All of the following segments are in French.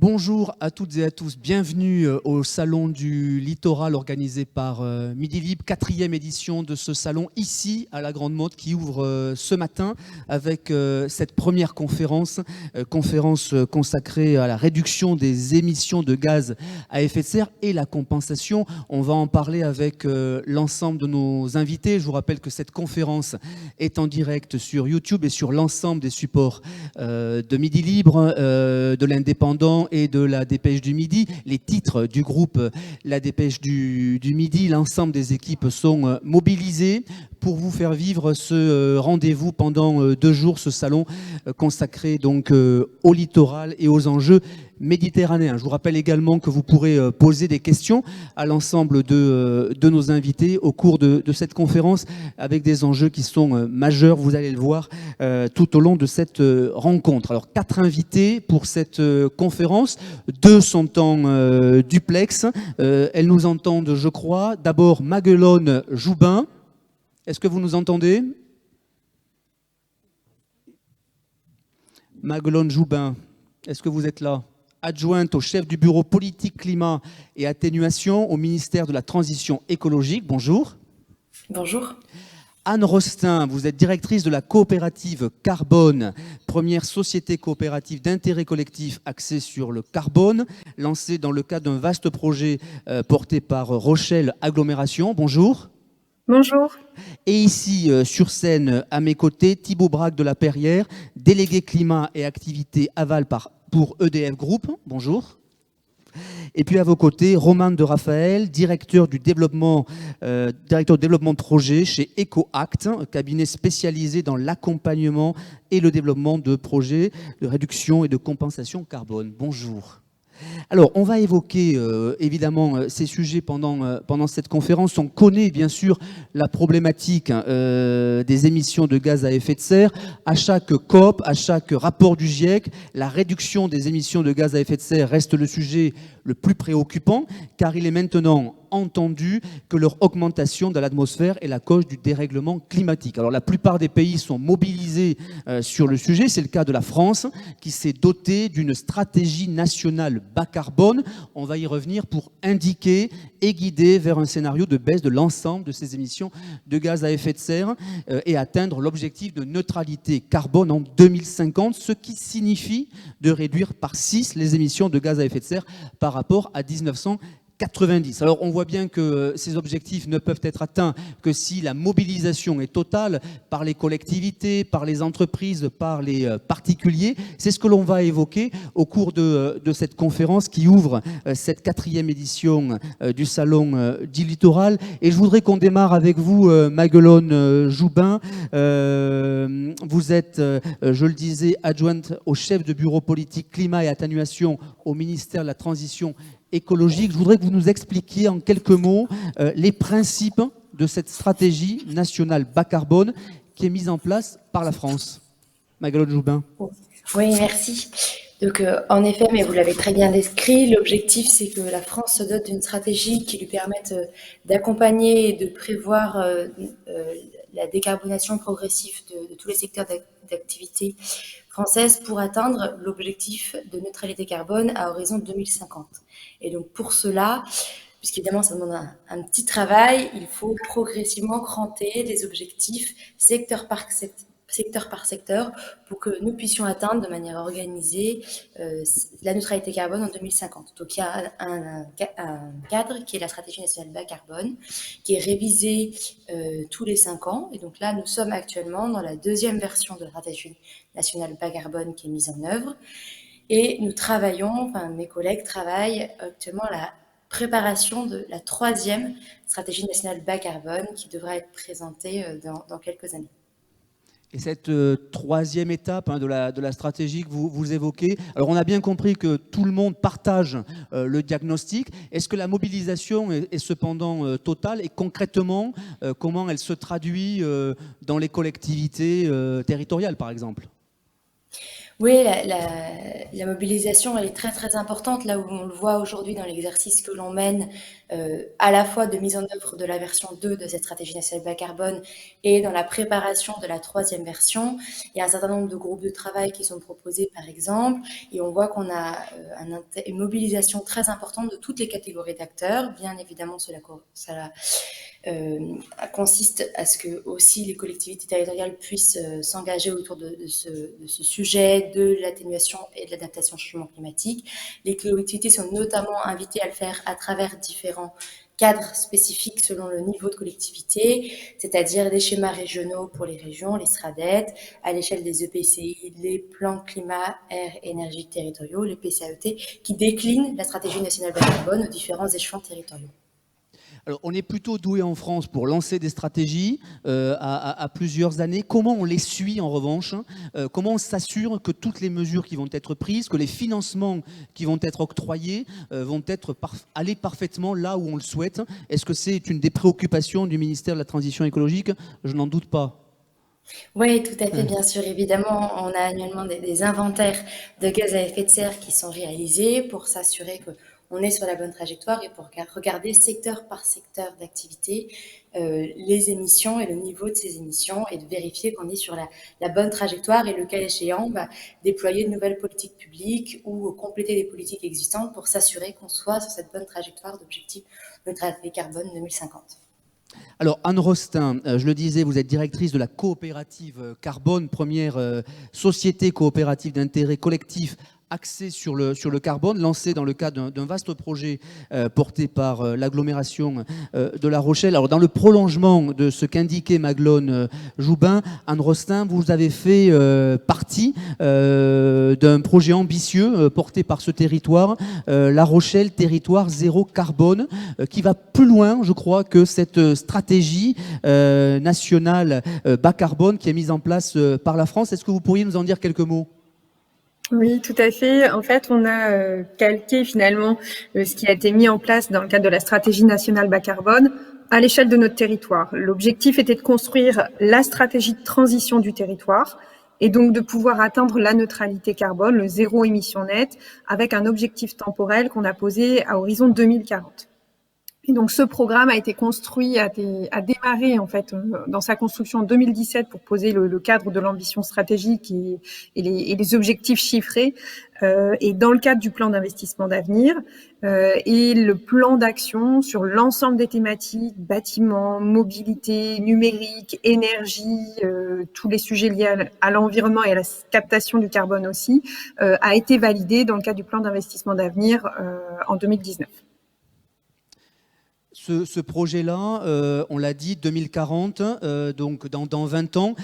Bonjour à toutes et à tous, bienvenue au Salon du Littoral organisé par Midi Libre, 4e édition de ce salon ici à la Grande Motte qui ouvre ce matin avec cette première conférence consacrée à la réduction des émissions de gaz à effet de serre et la compensation. On va en parler avec l'ensemble de nos invités. Je vous rappelle que cette conférence est en direct sur YouTube et sur l'ensemble des supports de Midi Libre, de l'Indépendant et de la Dépêche du Midi. Les titres du groupe La Dépêche du Midi, l'ensemble des équipes sont mobilisées pour vous faire vivre ce rendez-vous pendant 2 jours, ce salon consacré donc au littoral et aux enjeux méditerranéens. Je vous rappelle également que vous pourrez poser des questions à l'ensemble de nos invités au cours de cette conférence avec des enjeux qui sont majeurs, vous allez le voir tout au long de cette rencontre. Alors 4 invités pour cette conférence, 2 sont en duplex, elles nous entendent je crois. D'abord Maguelone Joubin, est-ce que vous nous entendez? Maguelone Joubin, est-ce que vous êtes là? Adjointe au chef du bureau politique, climat et atténuation au ministère de la Transition écologique. Bonjour. Bonjour. Anne Rostin, vous êtes directrice de la coopérative Carbone, première société coopérative d'intérêt collectif axée sur le carbone, lancée dans le cadre d'un vaste projet porté par Rochelle Agglomération. Bonjour. Bonjour. Et ici, sur scène, à mes côtés, Thibaut Braque de la Perrière, délégué climat et activité aval pour EDF Group. Bonjour. Et puis à vos côtés, Roman de Raphaël, directeur du développement de projet chez EcoAct, un cabinet spécialisé dans l'accompagnement et le développement de projets de réduction et de compensation carbone. Bonjour. Alors, on va évoquer évidemment ces sujets pendant cette conférence. On connaît bien sûr la problématique des émissions de gaz à effet de serre. À chaque COP, à chaque rapport du GIEC, la réduction des émissions de gaz à effet de serre reste le sujet le plus préoccupant, car il est maintenant entendu que leur augmentation dans l'atmosphère est la cause du dérèglement climatique. Alors la plupart des pays sont mobilisés sur le sujet. C'est le cas de la France qui s'est dotée d'une stratégie nationale bas carbone. On va y revenir pour indiquer et guider vers un scénario de baisse de l'ensemble de ces émissions de gaz à effet de serre et atteindre l'objectif de neutralité carbone en 2050, ce qui signifie de réduire par 6 les émissions de gaz à effet de serre par rapport à 1990. Alors on voit bien que ces objectifs ne peuvent être atteints que si la mobilisation est totale par les collectivités, par les entreprises, par les particuliers. C'est ce que l'on va évoquer au cours de cette conférence qui ouvre cette 4e édition du Salon du Littoral. Et je voudrais qu'on démarre avec vous, Maguelone Joubin. Vous êtes, je le disais, adjointe au chef de bureau politique climat et atténuation au ministère de la Transition écologique. Je voudrais que vous nous expliquiez en quelques mots les principes de cette stratégie nationale bas carbone qui est mise en place par la France. Maguelone Joubin. Oui, merci. Donc, en effet, mais vous l'avez très bien décrit, l'objectif, c'est que la France se dote d'une stratégie qui lui permette d'accompagner et de prévoir la décarbonation progressive de tous les secteurs d'activité française pour atteindre l'objectif de neutralité carbone à horizon 2050. Et donc, pour cela, puisqu'évidemment, ça demande un petit travail, il faut progressivement cranter les objectifs secteur par secteur pour que nous puissions atteindre de manière organisée la neutralité carbone en 2050. Donc il y a un cadre qui est la stratégie nationale bas carbone qui est révisée tous les 5 ans. Et donc là, nous sommes actuellement dans la 2e version de la stratégie nationale bas carbone qui est mise en œuvre. Et nous travaillons, mes collègues travaillent actuellement à la préparation de la 3e stratégie nationale bas carbone qui devra être présentée dans quelques années. Et cette 3e étape de la stratégie que vous évoquez, alors on a bien compris que tout le monde partage le diagnostic. Est-ce que la mobilisation est cependant totale et concrètement, comment elle se traduit dans les collectivités territoriales par exemple ? Oui, la mobilisation, elle est très très importante, là où on le voit aujourd'hui dans l'exercice que l'on mène, à la fois de mise en œuvre de la version 2 de cette stratégie nationale bas carbone et dans la préparation de la 3e version. Il y a un certain nombre de groupes de travail qui sont proposés, par exemple, et on voit qu'on a une mobilisation très importante de toutes les catégories d'acteurs. Bien évidemment, cela consiste à ce que aussi les collectivités territoriales puissent s'engager autour de ce sujet de l'atténuation et de l'adaptation au changement climatique. Les collectivités sont notamment invitées à le faire à travers différents cadres spécifiques selon le niveau de collectivité, c'est-à-dire des schémas régionaux pour les régions, les SRADET, à l'échelle des EPCI, les plans climat, air, énergie territoriaux, les PCAET, qui déclinent la stratégie nationale bas carbone aux différents échelons territoriaux. Alors, on est plutôt doué en France pour lancer des stratégies à plusieurs années. Comment on les suit en revanche? Comment on s'assure que toutes les mesures qui vont être prises, que les financements qui vont être octroyés vont aller parfaitement là où on le souhaite? Est-ce que c'est une des préoccupations du ministère de la Transition écologique? Je n'en doute pas. Oui, tout à fait, bien sûr. Évidemment, on a annuellement des inventaires de gaz à effet de serre qui sont réalisés pour s'assurer qu'on est sur la bonne trajectoire et pour regarder secteur par secteur d'activité les émissions et le niveau de ces émissions et de vérifier qu'on est sur la bonne trajectoire et le cas échéant, déployer de nouvelles politiques publiques ou compléter des politiques existantes pour s'assurer qu'on soit sur cette bonne trajectoire d'objectif de neutralité carbone 2050. Alors, Anne Rostin, je le disais, vous êtes directrice de la coopérative Carbone, première société coopérative d'intérêt collectif axée sur le carbone, lancée dans le cadre d'un vaste projet porté par l'agglomération de La Rochelle. Alors, dans le prolongement de ce qu'indiquait Maglone Joubin, Anne Rostin, vous avez fait partie d'un projet ambitieux porté par ce territoire, La Rochelle, territoire zéro carbone, qui va plus loin, je crois, que cette stratégie nationale bas carbone qui est mise en place par la France. Est-ce que vous pourriez nous en dire quelques mots ? Oui, tout à fait. En fait, on a calqué finalement ce qui a été mis en place dans le cadre de la stratégie nationale bas carbone à l'échelle de notre territoire. L'objectif était de construire la stratégie de transition du territoire et donc de pouvoir atteindre la neutralité carbone, le zéro émission nette, avec un objectif temporel qu'on a posé à horizon 2040. Et donc, ce programme a été construit, a démarré en fait dans sa construction en 2017 pour poser le cadre de l'ambition stratégique et les objectifs chiffrés. Et dans le cadre du plan d'investissement d'avenir et le plan d'action sur l'ensemble des thématiques, bâtiments, mobilité, numérique, énergie, tous les sujets liés à l'environnement et à la captation du carbone aussi, a été validé dans le cadre du plan d'investissement d'avenir en 2019. Ce projet-là, on l'a dit, 2040, donc dans 20 ans,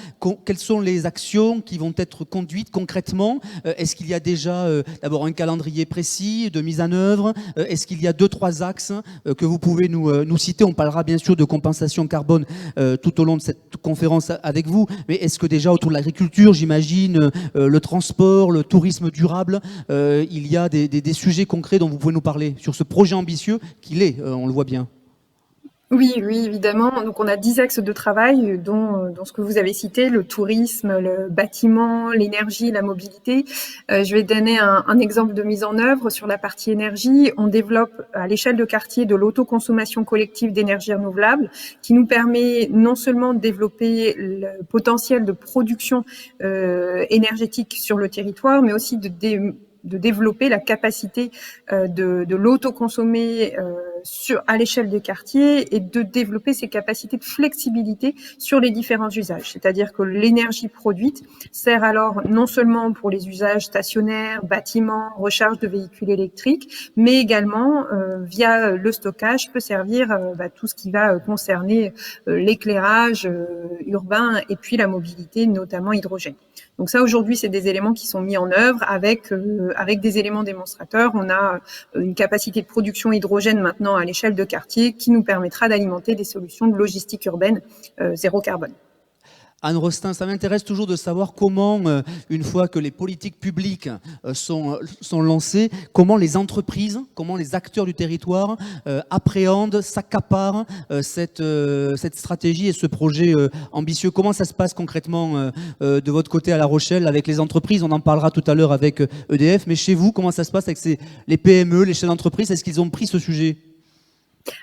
quelles sont les actions qui vont être conduites concrètement? Est-ce qu'il y a déjà d'abord un calendrier précis de mise en œuvre? Est-ce qu'il y a 2-3 axes que vous pouvez nous citer? On parlera bien sûr de compensation carbone tout au long de cette conférence avec vous, mais est-ce que déjà autour de l'agriculture, j'imagine, le transport, le tourisme durable, il y a des sujets concrets dont vous pouvez nous parler sur ce projet ambitieux qu'il est, on le voit bien? Oui, évidemment. Donc, on a 10 axes de travail, dont ce que vous avez cité, le tourisme, le bâtiment, l'énergie, la mobilité. Je vais donner un exemple de mise en œuvre sur la partie énergie. On développe à l'échelle de quartier de l'autoconsommation collective d'énergie renouvelable qui nous permet non seulement de développer le potentiel de production énergétique sur le territoire, mais aussi de développer la capacité de l'autoconsommer à l'échelle des quartiers et de développer ces capacités de flexibilité sur les différents usages. C'est-à-dire que l'énergie produite sert alors non seulement pour les usages stationnaires, bâtiments, recharge de véhicules électriques, mais également via le stockage peut servir tout ce qui va concerner l'éclairage urbain et puis la mobilité, notamment hydrogène. Donc ça, aujourd'hui, c'est des éléments qui sont mis en œuvre avec des éléments démonstrateurs. On a une capacité de production hydrogène maintenant à l'échelle de quartier qui nous permettra d'alimenter des solutions de logistique urbaine zéro carbone. Anne Rostin, ça m'intéresse toujours de savoir comment, une fois que les politiques publiques sont lancées, comment les entreprises, comment les acteurs du territoire appréhendent, s'accaparent cette stratégie et ce projet ambitieux. Comment ça se passe concrètement de votre côté à La Rochelle avec les entreprises? On en parlera tout à l'heure avec EDF, mais chez vous, comment ça se passe avec les PME, les chefs d'entreprise? Est-ce qu'ils ont pris ce sujet?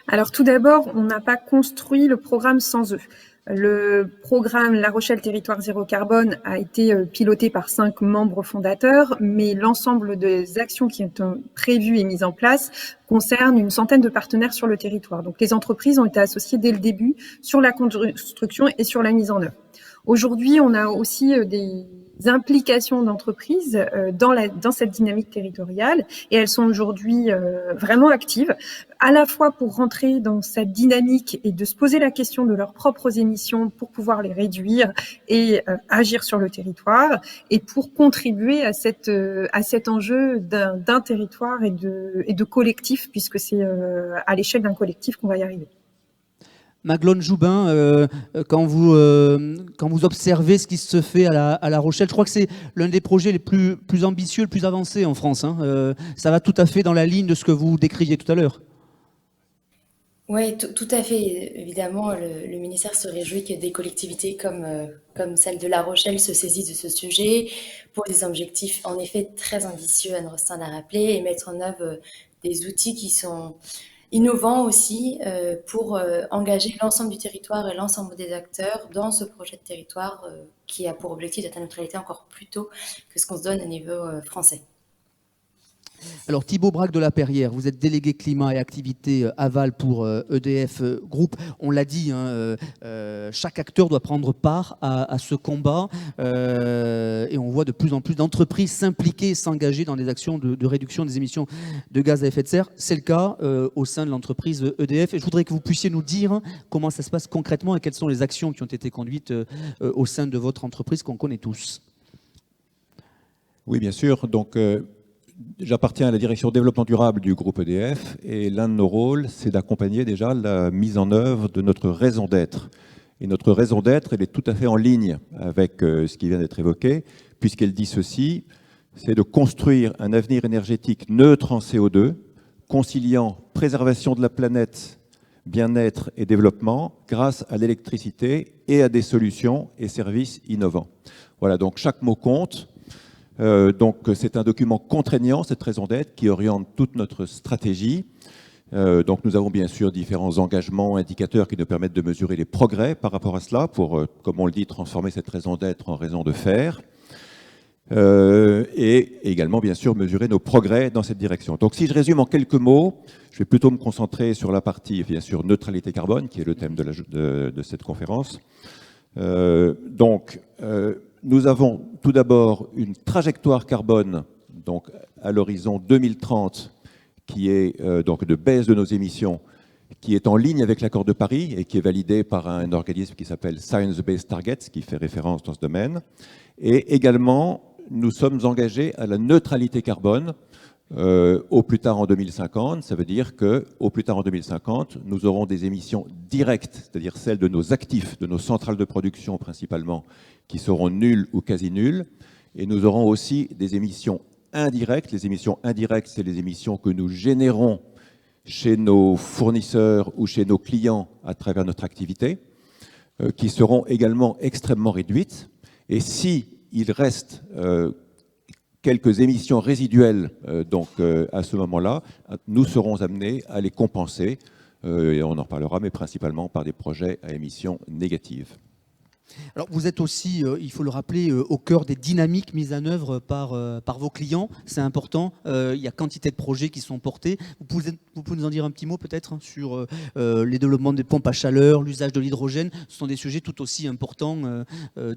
Alors tout d'abord, on n'a pas construit le programme sans eux. Le programme La Rochelle Territoire Zéro Carbone a été piloté par 5 membres fondateurs, mais l'ensemble des actions qui sont prévues et mises en place concernent une centaine de partenaires sur le territoire. Donc les entreprises ont été associées dès le début sur la construction et sur la mise en œuvre. Aujourd'hui, on a aussi des implications d'entreprises dans cette dynamique territoriale, et elles sont aujourd'hui vraiment actives, à la fois pour rentrer dans cette dynamique et de se poser la question de leurs propres émissions pour pouvoir les réduire et agir sur le territoire, et pour contribuer à cet enjeu d'un territoire et de collectif, puisque c'est à l'échelle d'un collectif qu'on va y arriver. Maglone Joubin, quand vous observez ce qui se fait à La Rochelle, je crois que c'est l'un des projets les plus ambitieux, le plus avancé en France. Ça va tout à fait dans la ligne de ce que vous décriviez tout à l'heure. Oui, tout à fait. Évidemment, le ministère se réjouit que des collectivités comme celle de La Rochelle se saisissent de ce sujet pour des objectifs en effet très ambitieux, Anne Rostin l'a rappelé, et mettre en œuvre des outils qui sont innovant aussi pour engager l'ensemble du territoire et l'ensemble des acteurs dans ce projet de territoire qui a pour objectif d'atteindre la neutralité encore plus tôt que ce qu'on se donne au niveau français. Alors Thibaut Braque de la Perrière, vous êtes délégué climat et activité aval pour EDF Group. On l'a dit, chaque acteur doit prendre part à ce combat et on voit de plus en plus d'entreprises s'impliquer et s'engager dans des actions de réduction des émissions de gaz à effet de serre. C'est le cas au sein de l'entreprise EDF. Et je voudrais que vous puissiez nous dire comment ça se passe concrètement et quelles sont les actions qui ont été conduites au sein de votre entreprise qu'on connaît tous. Oui, bien sûr. Donc, j'appartiens à la direction développement durable du groupe EDF et l'un de nos rôles, c'est d'accompagner déjà la mise en œuvre de notre raison d'être. Et notre raison d'être, elle est tout à fait en ligne avec ce qui vient d'être évoqué, puisqu'elle dit ceci, c'est de construire un avenir énergétique neutre en CO2, conciliant préservation de la planète, bien-être et développement grâce à l'électricité et à des solutions et services innovants. Voilà, donc chaque mot compte. Donc c'est un document contraignant, cette raison d'être, qui oriente toute notre stratégie. Donc nous avons bien sûr différents engagements, indicateurs qui nous permettent de mesurer les progrès par rapport à cela pour, comme on le dit, transformer cette raison d'être en raison de faire. Et également bien sûr mesurer nos progrès dans cette direction. Donc si je résume en quelques mots, je vais plutôt me concentrer sur la partie bien sûr neutralité carbone, qui est le thème de cette conférence. Nous avons tout d'abord une trajectoire carbone donc à l'horizon 2030 qui est donc de baisse de nos émissions, qui est en ligne avec l'accord de Paris et qui est validé par un organisme qui s'appelle Science Based Targets, qui fait référence dans ce domaine. Et également, nous sommes engagés à la neutralité carbone au plus tard en 2050. Ça veut dire qu'au plus tard en 2050, nous aurons des émissions directes, c'est-à-dire celles de nos actifs, de nos centrales de production principalement, qui seront nulles ou quasi nulles. Et nous aurons aussi des émissions indirectes. Les émissions indirectes, c'est les émissions que nous générons chez nos fournisseurs ou chez nos clients à travers notre activité, qui seront également extrêmement réduites. Et si il reste quelques émissions résiduelles à ce moment-là, nous serons amenés à les compenser, et on en reparlera, mais principalement par des projets à émissions négatives. Alors vous êtes aussi, il faut le rappeler, au cœur des dynamiques mises en œuvre par vos clients. C'est important, il y a quantité de projets qui sont portés. Vous pouvez nous en dire un petit mot peut-être sur les développements des pompes à chaleur, l'usage de l'hydrogène. Ce sont des sujets tout aussi importants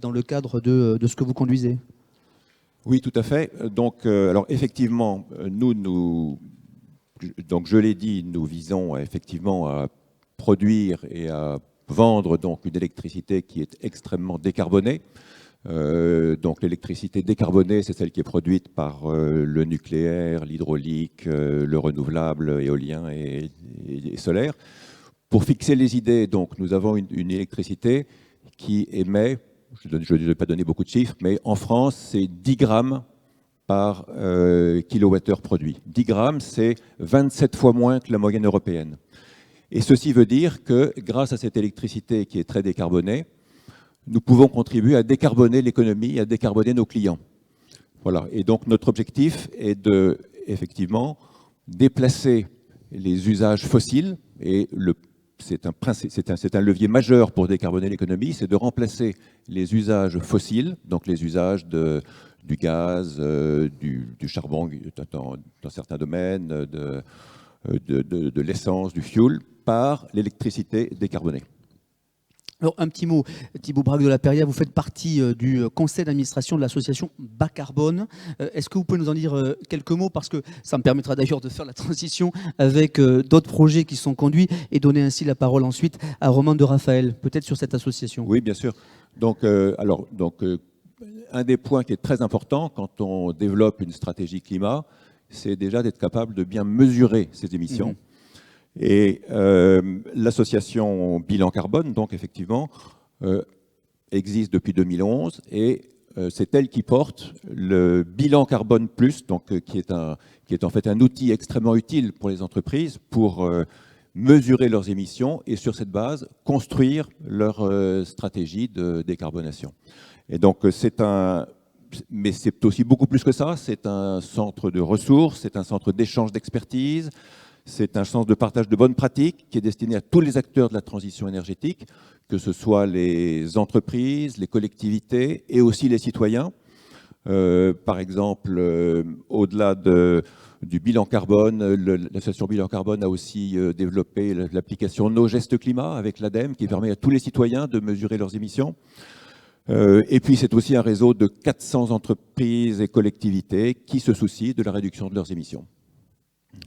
dans le cadre de ce que vous conduisez. Oui, tout à fait. Donc, alors effectivement, donc je l'ai dit, nous visons effectivement à produire et à vendre donc une électricité qui est extrêmement décarbonée. Donc l'électricité décarbonée, c'est celle qui est produite par le nucléaire, l'hydraulique, le renouvelable, éolien et solaire. Pour fixer les idées, donc nous avons une électricité qui émet je ne vais pas donner beaucoup de chiffres, mais en France, c'est 10 grammes par kilowattheure produit. 10 grammes, c'est 27 fois moins que la moyenne européenne. Et ceci veut dire que grâce à cette électricité qui est très décarbonée, nous pouvons contribuer à décarboner l'économie, à décarboner nos clients. Voilà. Et donc notre objectif est de, effectivement, déplacer les usages fossiles, et c'est un levier majeur pour décarboner l'économie, c'est de remplacer les usages fossiles, donc les usages du gaz, du charbon dans certains domaines, de l'essence, du fioul, par l'électricité décarbonée. Alors, un petit mot, Thibaut Braque de la Perrière, vous faites partie du conseil d'administration de l'association Bas Carbone. Est-ce que vous pouvez nous en dire quelques mots? Parce que ça me permettra d'ailleurs de faire la transition avec d'autres projets qui sont conduits et donner ainsi la parole ensuite à Romain de Raphaël, peut-être sur cette association. Oui, bien sûr. Donc, un des points qui est très important quand on développe une stratégie climat, c'est déjà d'être capable de bien mesurer ses émissions. Et l'association Bilan Carbone, donc effectivement, existe depuis 2011 et c'est elle qui porte le Bilan Carbone Plus, donc, qui est en fait un outil extrêmement utile pour les entreprises pour mesurer leurs émissions et sur cette base construire leur stratégie de décarbonation. Et donc mais c'est aussi beaucoup plus que ça, c'est un centre de ressources, c'est un centre d'échange d'expertise. C'est un centre de partage de bonnes pratiques qui est destiné à tous les acteurs de la transition énergétique, que ce soit les entreprises, les collectivités et aussi les citoyens. Par exemple, au-delà du bilan carbone, l'association Bilan Carbone a aussi développé l'application Nos Gestes Climat avec l'ADEME qui permet à tous les citoyens de mesurer leurs émissions. Et puis c'est aussi un réseau de 400 entreprises et collectivités qui se soucient de la réduction de leurs émissions.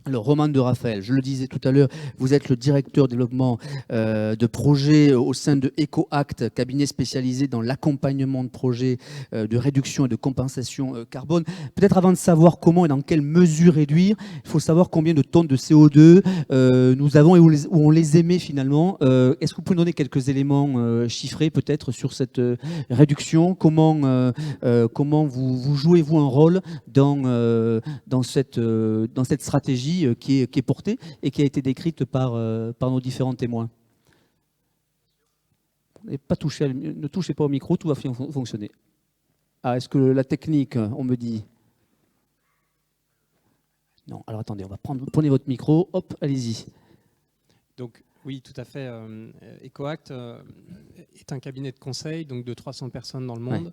Alors, Romain de Raphaël, je le disais tout à l'heure, vous êtes le directeur développement de projets au sein de EcoAct, cabinet spécialisé dans l'accompagnement de projets de réduction et de compensation carbone. Peut-être avant de savoir comment et dans quelle mesure réduire, il faut savoir combien de tonnes de CO2 nous avons et où on les émet finalement. Est-ce que vous pouvez nous donner quelques éléments chiffrés peut-être sur cette réduction? Comment vous jouez-vous un rôle dans cette stratégie qui est portée et qui a été décrite par nos différents témoins? Ne touchez pas au micro, tout va fonctionner. Ah, est-ce que la technique, on me dit? Non, alors attendez, prenez votre micro, hop, allez-y. Donc oui, tout à fait. EcoAct est un cabinet de conseil donc de 300 personnes dans le monde. Ouais.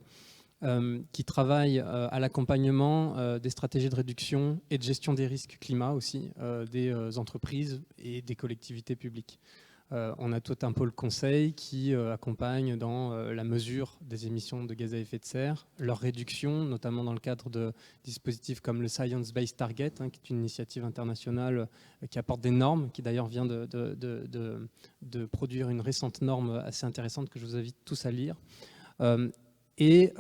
Qui travaille à l'accompagnement des stratégies de réduction et de gestion des risques climat aussi, des entreprises et des collectivités publiques. On a tout un pôle conseil qui accompagne dans la mesure des émissions de gaz à effet de serre, leur réduction, notamment dans le cadre de dispositifs comme le Science Based Target, qui est une initiative internationale qui apporte des normes, qui d'ailleurs vient de produire une récente norme assez intéressante que je vous invite tous à lire. Et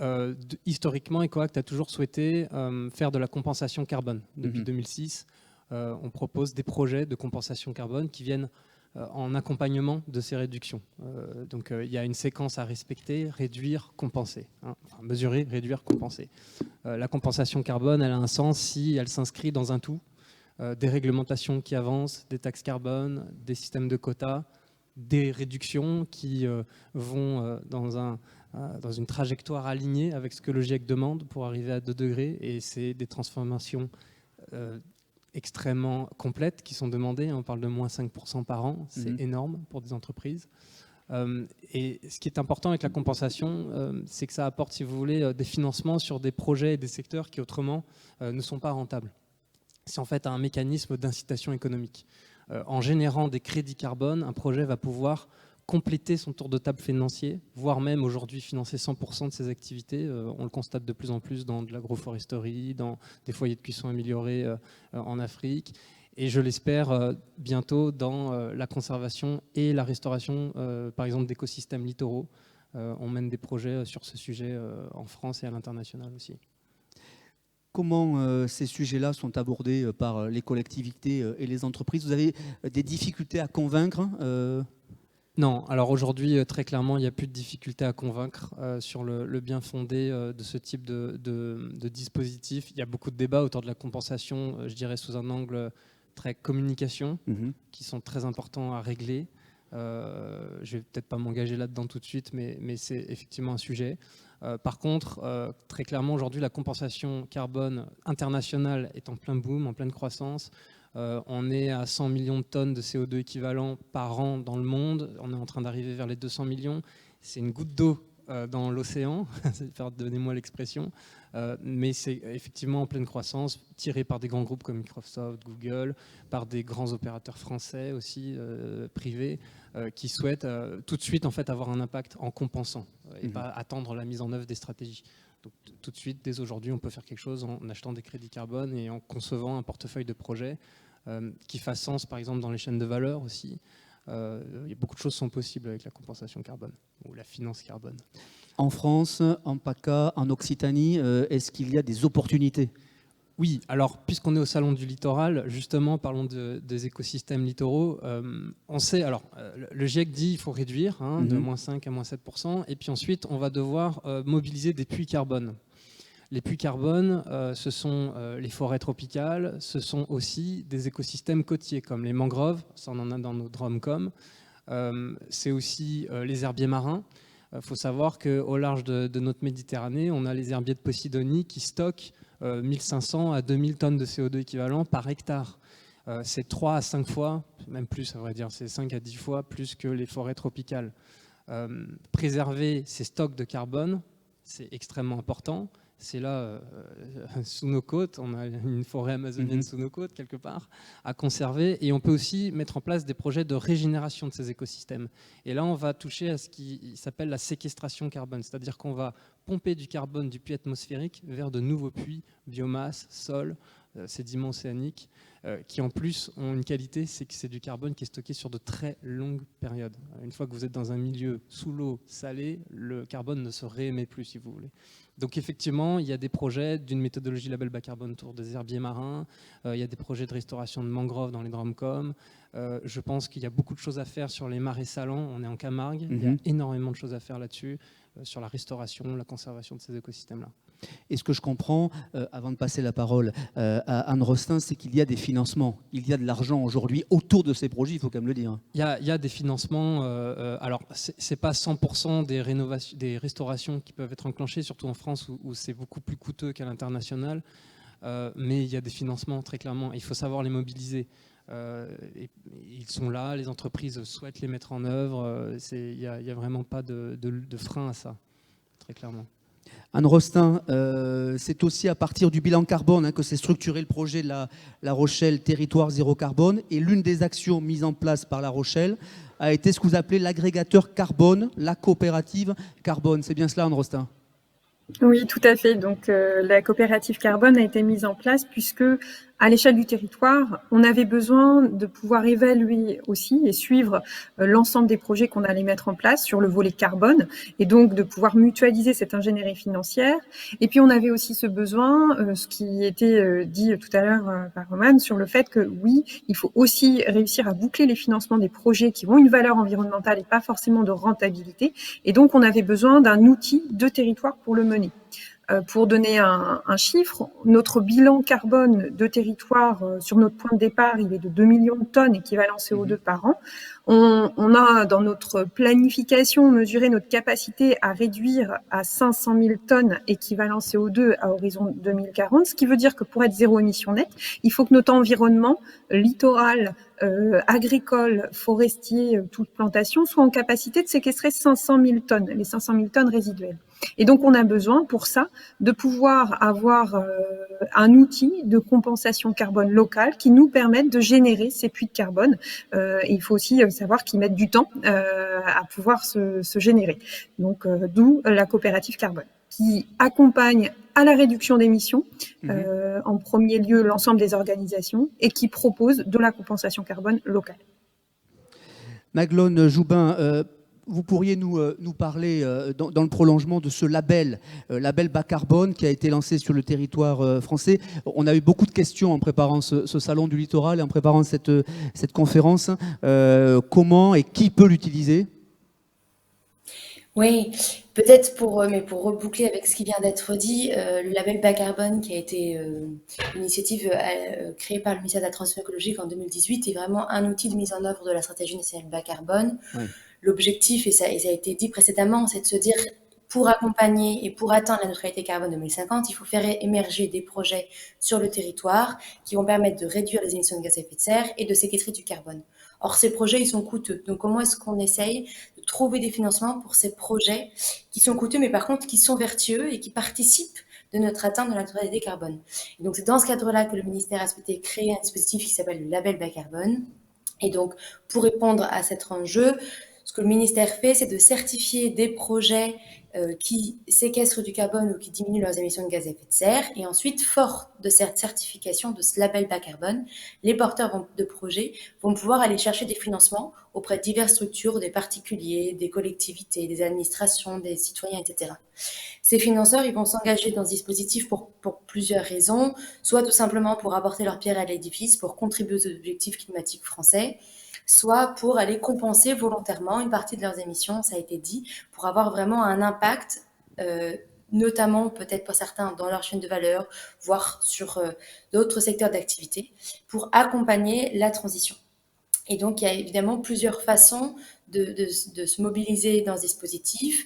historiquement, EcoAct a toujours souhaité faire de la compensation carbone. Depuis 2006, on propose des projets de compensation carbone qui viennent en accompagnement de ces réductions. Donc il y a une séquence à respecter, réduire, compenser. Enfin, mesurer, réduire, compenser. La compensation carbone, elle a un sens si elle s'inscrit dans un tout. Des réglementations qui avancent, des taxes carbone, des systèmes de quotas, des réductions qui vont dans une trajectoire alignée avec ce que le GIEC demande pour arriver à 2 degrés. Et c'est des transformations extrêmement complètes qui sont demandées. On parle de moins 5% par an. C'est énorme pour des entreprises. Et ce qui est important avec la compensation, c'est que ça apporte, si vous voulez, des financements sur des projets et des secteurs qui autrement ne sont pas rentables. C'est en fait un mécanisme d'incitation économique. En générant des crédits carbone, un projet va pouvoir compléter son tour de table financier, voire même aujourd'hui financer 100% de ses activités. On le constate de plus en plus dans de l'agroforesterie, dans des foyers de cuisson améliorés en Afrique. Et je l'espère bientôt dans la conservation et la restauration, par exemple, d'écosystèmes littoraux. On mène des projets sur ce sujet en France et à l'international aussi. Comment ces sujets-là sont abordés par les collectivités et les entreprises? Vous avez des difficultés à convaincre Non, alors aujourd'hui, très clairement, il n'y a plus de difficulté à convaincre sur le bien fondé de ce type de dispositif. Il y a beaucoup de débats autour de la compensation, je dirais sous un angle très communication, qui sont très importants à régler. Je ne vais peut-être pas m'engager là-dedans tout de suite, mais c'est effectivement un sujet. Par contre, très clairement, aujourd'hui, la compensation carbone internationale est en plein boom, en pleine croissance. On est à 100 millions de tonnes de CO2 équivalent par an dans le monde. On est en train d'arriver vers les 200 millions. C'est une goutte d'eau dans l'océan, donnez-moi l'expression. Mais c'est effectivement en pleine croissance, tiré par des grands groupes comme Microsoft, Google, par des grands opérateurs français aussi, privés, qui souhaitent tout de suite en fait, avoir un impact en compensant et pas attendre la mise en œuvre des stratégies. Donc, tout de suite, dès aujourd'hui, on peut faire quelque chose en achetant des crédits carbone et en concevant un portefeuille de projets qui fasse sens, par exemple, dans les chaînes de valeur aussi. Beaucoup de choses sont possibles avec la compensation carbone ou la finance carbone. En France, en PACA, en Occitanie, est-ce qu'il y a des opportunités ? Oui, alors puisqu'on est au Salon du Littoral, justement, parlons des écosystèmes littoraux. On sait, alors le GIEC dit qu'il faut réduire de moins 5 à moins 7%, et puis ensuite on va devoir mobiliser des puits carbone. Les puits carbone, ce sont les forêts tropicales, ce sont aussi des écosystèmes côtiers comme les mangroves, ça on en a dans nos DROMCOM, c'est aussi les herbiers marins. Il faut savoir qu'au large de notre Méditerranée, on a les herbiers de Posidonie qui stockent 1500 à 2000 tonnes de CO2 équivalent par hectare. C'est 3 à 5 fois, même plus à vrai dire, c'est 5 à 10 fois plus que les forêts tropicales. Préserver ces stocks de carbone, c'est extrêmement important. C'est là, sous nos côtes, on a une forêt amazonienne sous nos côtes, quelque part, à conserver. Et on peut aussi mettre en place des projets de régénération de ces écosystèmes. Et là, on va toucher à ce qui s'appelle la séquestration carbone, c'est-à-dire qu'on va pomper du carbone du puits atmosphérique vers de nouveaux puits, biomasse, sol, sédiments océaniques, qui en plus ont une qualité, c'est que c'est du carbone qui est stocké sur de très longues périodes. Une fois que vous êtes dans un milieu sous l'eau salée, le carbone ne se réémet plus, si vous voulez. Donc effectivement, il y a des projets d'une méthodologie label bas carbone autour des herbiers marins, il y a des projets de restauration de mangroves dans les DROMCOM. Je pense qu'il y a beaucoup de choses à faire sur les marais salants, on est en Camargue, il y a énormément de choses à faire là-dessus, sur la restauration, la conservation de ces écosystèmes-là. Et ce que je comprends, avant de passer la parole à Anne Rostin, c'est qu'il y a des financements. Il y a de l'argent aujourd'hui autour de ces projets, il faut quand même le dire. Il y a des financements. Alors, ce n'est pas 100% des restaurations qui peuvent être enclenchées, surtout en France où c'est beaucoup plus coûteux qu'à l'international. Mais il y a des financements, très clairement. Il faut savoir les mobiliser. Ils sont là, les entreprises souhaitent les mettre en œuvre. Il n'y a vraiment pas de frein à ça, très clairement. Anne Rostin, c'est aussi à partir du bilan carbone que s'est structuré le projet de La Rochelle Territoire Zéro Carbone. Et l'une des actions mises en place par La Rochelle a été ce que vous appelez l'agrégateur carbone, la coopérative carbone. C'est bien cela, Anne Rostin ? Oui, tout à fait. Donc, la coopérative carbone a été mise en place puisque, à l'échelle du territoire, on avait besoin de pouvoir évaluer aussi et suivre l'ensemble des projets qu'on allait mettre en place sur le volet carbone et donc de pouvoir mutualiser cette ingénierie financière. Et puis, on avait aussi ce besoin, ce qui était dit tout à l'heure par Roman, sur le fait que oui, il faut aussi réussir à boucler les financements des projets qui ont une valeur environnementale et pas forcément de rentabilité. Et donc, on avait besoin d'un outil de territoire pour le mener. Pour donner un chiffre, notre bilan carbone de territoire sur notre point de départ, il est de 2 millions de tonnes équivalent CO2 par an. On a dans notre planification mesuré notre capacité à réduire à 500 000 tonnes équivalent CO2 à horizon 2040, ce qui veut dire que pour être zéro émission nette, il faut que notre environnement littoral, agricole, forestier, toute plantation soit en capacité de séquestrer 500 000 tonnes, les 500 000 tonnes résiduelles. Et donc, on a besoin, pour ça, de pouvoir avoir un outil de compensation carbone local qui nous permette de générer ces puits de carbone. Et il faut aussi savoir qu'ils mettent du temps à pouvoir se générer. Donc, d'où la coopérative carbone, qui accompagne à la réduction d'émissions, en premier lieu l'ensemble des organisations, et qui propose de la compensation carbone locale. Maglone Joubin, vous pourriez nous parler, dans le prolongement de ce label bas carbone qui a été lancé sur le territoire français. On a eu beaucoup de questions en préparant ce salon du littoral et en préparant cette conférence. Comment et qui peut l'utiliser ? Oui, peut-être mais pour reboucler avec ce qui vient d'être dit, le label bas carbone qui a été une initiative créée par le ministère de la Transition écologique en 2018 est vraiment un outil de mise en œuvre de la stratégie nationale bas carbone. Oui. L'objectif, et ça a été dit précédemment, c'est de se dire pour accompagner et pour atteindre la neutralité carbone 2050, il faut faire émerger des projets sur le territoire qui vont permettre de réduire les émissions de gaz à effet de serre et de séquestrer du carbone. Or, ces projets, ils sont coûteux. Donc, comment est-ce qu'on essaye de trouver des financements pour ces projets qui sont coûteux, mais par contre, qui sont vertueux et qui participent de notre atteinte de la neutralité carbone. Et donc, c'est dans ce cadre-là que le ministère a souhaité créer un dispositif qui s'appelle le label bas carbone. Et donc, pour répondre à cet enjeu, ce que le ministère fait, c'est de certifier des projets qui séquestrent du carbone ou qui diminuent leurs émissions de gaz à effet de serre. Et ensuite, fort de cette certification, de ce label bas carbone, les porteurs de projets vont pouvoir aller chercher des financements auprès de diverses structures, des particuliers, des collectivités, des administrations, des citoyens, etc. Ces financeurs, ils vont s'engager dans ce dispositif pour plusieurs raisons, soit tout simplement pour apporter leur pierre à l'édifice, pour contribuer aux objectifs climatiques français, soit pour aller compenser volontairement une partie de leurs émissions, ça a été dit, pour avoir vraiment un impact, notamment peut-être pour certains dans leur chaîne de valeur, voire sur d'autres secteurs d'activité, pour accompagner la transition. Et donc, il y a évidemment plusieurs façons de se mobiliser dans ce dispositif.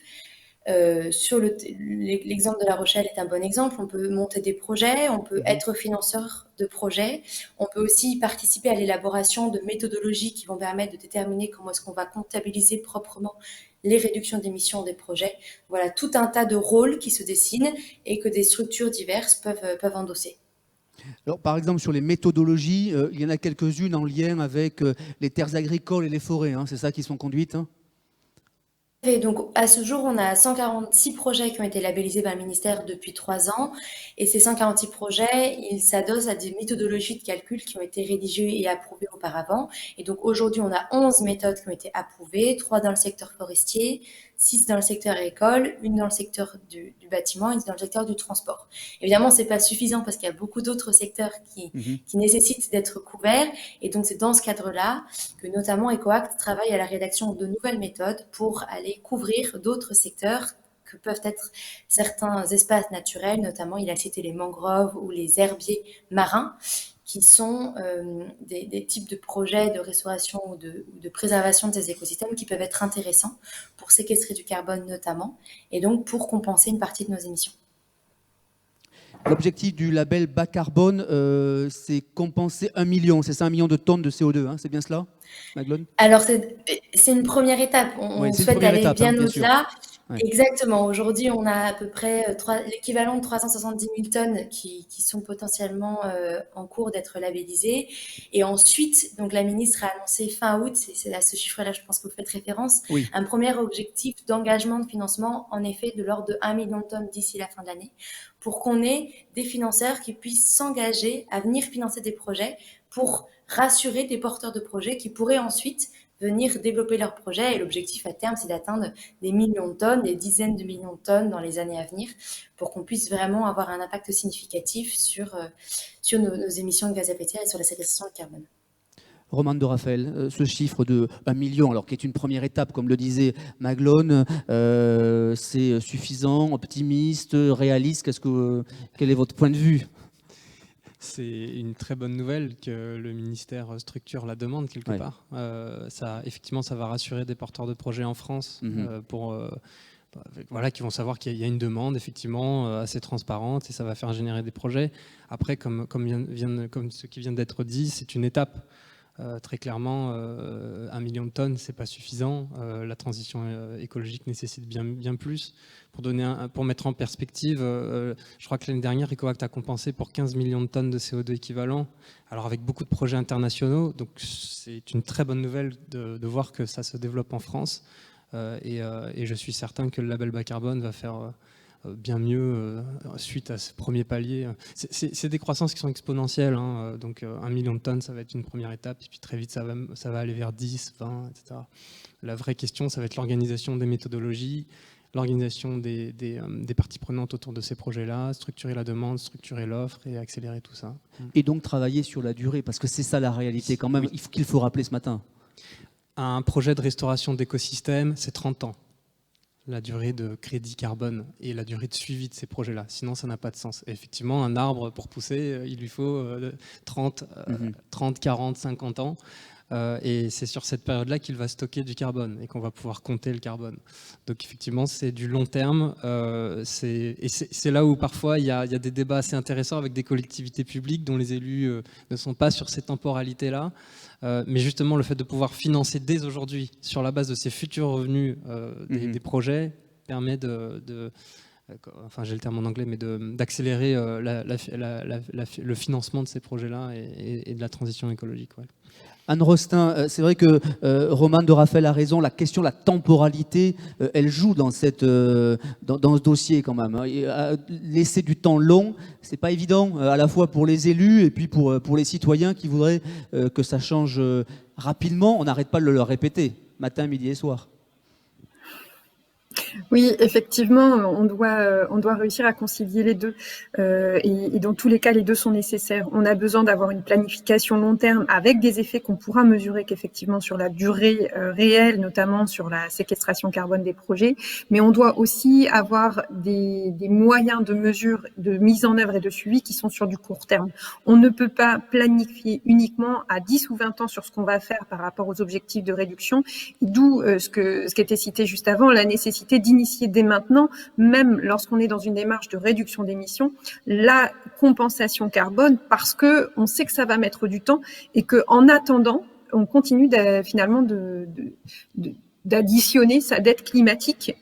L'exemple de La Rochelle est un bon exemple. On peut monter des projets, on peut être financeur de projets, on peut aussi participer à l'élaboration de méthodologies qui vont permettre de déterminer comment est-ce qu'on va comptabiliser proprement les réductions d'émissions des projets. Voilà, tout un tas de rôles qui se dessinent et que des structures diverses peuvent endosser. Alors, par exemple, sur les méthodologies, il y en a quelques-unes en lien avec les terres agricoles et les forêts, hein, c'est ça qui sont conduites, hein ? Et donc, à ce jour, on a 146 projets qui ont été labellisés par le ministère depuis 3 ans. Et ces 146 projets, ils s'adossent à des méthodologies de calcul qui ont été rédigées et approuvées auparavant. Et donc, aujourd'hui, on a 11 méthodes qui ont été approuvées, 3 dans le secteur forestier, 6 dans le secteur agricole, 1 dans le secteur du bâtiment et 1 dans le secteur du transport. Évidemment, c'est pas suffisant parce qu'il y a beaucoup d'autres secteurs qui nécessitent d'être couverts. Et donc, c'est dans ce cadre-là que notamment EcoAct travaille à la rédaction de nouvelles méthodes pour aller couvrir d'autres secteurs que peuvent être certains espaces naturels, notamment il a cité les mangroves ou les herbiers marins, qui sont des types de projets de restauration ou de préservation de ces écosystèmes qui peuvent être intéressants pour séquestrer du carbone notamment, et donc pour compenser une partie de nos émissions. L'objectif du label bas carbone, c'est compenser 1 million, c'est ça, 1 million de tonnes de CO2, hein, c'est bien cela, Maglone ? Alors, c'est une première étape. On souhaite aller bien au-delà. Ouais. Exactement. Aujourd'hui, on a à peu près l'équivalent de 370 000 tonnes qui sont potentiellement en cours d'être labellisées. Et ensuite, donc la ministre a annoncé fin août, c'est à ce chiffre-là, je pense que vous faites référence, un premier objectif d'engagement de financement, en effet, de l'ordre de 1 million de tonnes d'ici la fin de l'année, pour qu'on ait des financeurs qui puissent s'engager à venir financer des projets pour rassurer des porteurs de projets qui pourraient ensuite venir développer leurs projets. Et l'objectif à terme, c'est d'atteindre des millions de tonnes, des dizaines de millions de tonnes dans les années à venir, pour qu'on puisse vraiment avoir un impact significatif sur nos émissions de gaz à effet de serre et sur la séquestration de carbone. Romane de Raphaël, ce chiffre de 1 million, alors qui est une première étape, comme le disait Maglone, c'est suffisant, optimiste, réaliste? Quel est votre point de vue? C'est une très bonne nouvelle que le ministère structure la demande quelque part. Effectivement, ça va rassurer des porteurs de projets en France qui vont savoir qu'il y a une demande effectivement assez transparente et ça va faire générer des projets. Après, comme ce qui vient d'être dit, c'est une étape. Très clairement, 1 million de tonnes, c'est pas suffisant. La transition écologique nécessite bien plus. Pour mettre en perspective, je crois que l'année dernière, EcoAct a compensé pour 15 millions de tonnes de CO2 équivalent. Alors avec beaucoup de projets internationaux, donc c'est une très bonne nouvelle de voir que ça se développe en France. Et je suis certain que le label bas carbone va faire bien mieux suite à ce premier palier. C'est des croissances qui sont exponentielles, hein, donc 1 million de tonnes, ça va être une première étape, et puis très vite, ça va aller vers 10, 20, etc. La vraie question, ça va être l'organisation des méthodologies, l'organisation des parties prenantes autour de ces projets-là, structurer la demande, structurer l'offre et accélérer tout ça. Et donc travailler sur la durée, parce que c'est ça la réalité quand même, qu'il faut rappeler ce matin. Un projet de restauration d'écosystème, c'est 30 ans. La durée de crédit carbone et la durée de suivi de ces projets-là. Sinon, ça n'a pas de sens. Et effectivement, un arbre, pour pousser, il lui faut 30, 40, 50 ans. Et c'est sur cette période-là qu'il va stocker du carbone et qu'on va pouvoir compter le carbone. Donc effectivement, c'est du long terme. Et c'est là où parfois il y a des débats assez intéressants avec des collectivités publiques dont les élus ne sont pas sur ces temporalités-là. Mais justement, le fait de pouvoir financer dès aujourd'hui, sur la base de ces futurs revenus des projets, permet enfin j'ai le terme en anglais, mais d'accélérer le financement de ces projets-là et de la transition écologique. Ouais. Anne Rostin, c'est vrai que Romane de Raphaël a raison, la question de la temporalité, elle joue dans ce dossier quand même. Laisser du temps long, c'est pas évident, à la fois pour les élus et puis pour les citoyens qui voudraient que ça change rapidement. On n'arrête pas de le répéter, matin, midi et soir. Oui, effectivement, on doit réussir à concilier les deux. Et dans tous les cas, les deux sont nécessaires. On a besoin d'avoir une planification long terme avec des effets qu'on pourra mesurer qu'effectivement sur la durée réelle, notamment sur la séquestration carbone des projets. Mais on doit aussi avoir des moyens de mesure, de mise en œuvre et de suivi qui sont sur du court terme. On ne peut pas planifier uniquement à 10 ou 20 ans sur ce qu'on va faire par rapport aux objectifs de réduction. D'où ce qui était cité juste avant, la nécessité d'initier dès maintenant, même lorsqu'on est dans une démarche de réduction d'émissions, la compensation carbone, parce que on sait que ça va mettre du temps et que en attendant, on continue finalement d'additionner sa dette climatique,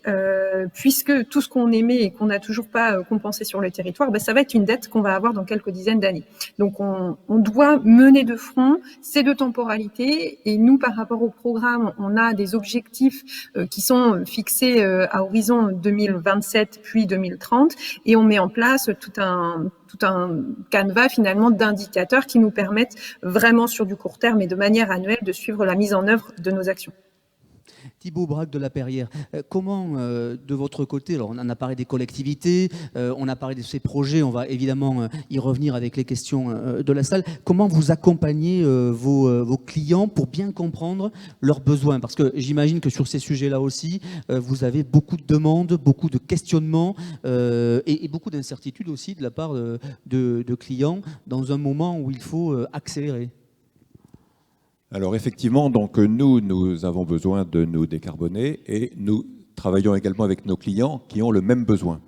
puisque tout ce qu'on émet et qu'on n'a toujours pas compensé sur le territoire, ça va être une dette qu'on va avoir dans quelques dizaines d'années. Donc on doit mener de front ces deux temporalités, et nous, par rapport au programme, on a des objectifs qui sont fixés à horizon 2027 puis 2030, et on met en place tout un canevas finalement d'indicateurs qui nous permettent vraiment sur du court terme et de manière annuelle de suivre la mise en œuvre de nos actions. Thibaut Braque de la Perrière, comment de votre côté, alors on en a parlé des collectivités, on a parlé de ces projets, on va évidemment y revenir avec les questions de la salle, comment vous accompagnez vos clients pour bien comprendre leurs besoins? Parce que j'imagine que sur ces sujets-là aussi, vous avez beaucoup de demandes, beaucoup de questionnements et beaucoup d'incertitudes aussi de la part de clients dans un moment où il faut accélérer. Alors effectivement, donc nous avons besoin de nous décarboner et nous travaillons également avec nos clients qui ont le même besoin.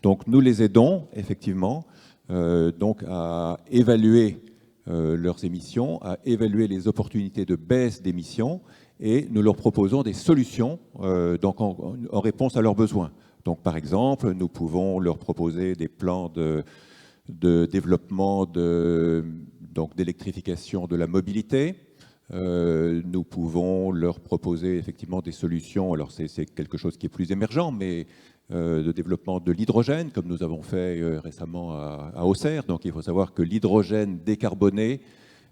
Donc nous les aidons effectivement donc à évaluer leurs émissions, à évaluer les opportunités de baisse d'émissions, et nous leur proposons des solutions donc en réponse à leurs besoins. Donc par exemple, nous pouvons leur proposer des plans de développement d'électrification de la mobilité. Nous pouvons leur proposer effectivement des solutions, alors c'est quelque chose qui est plus émergent, mais de développement de l'hydrogène, comme nous avons fait récemment à Auxerre. Donc il faut savoir que l'hydrogène décarboné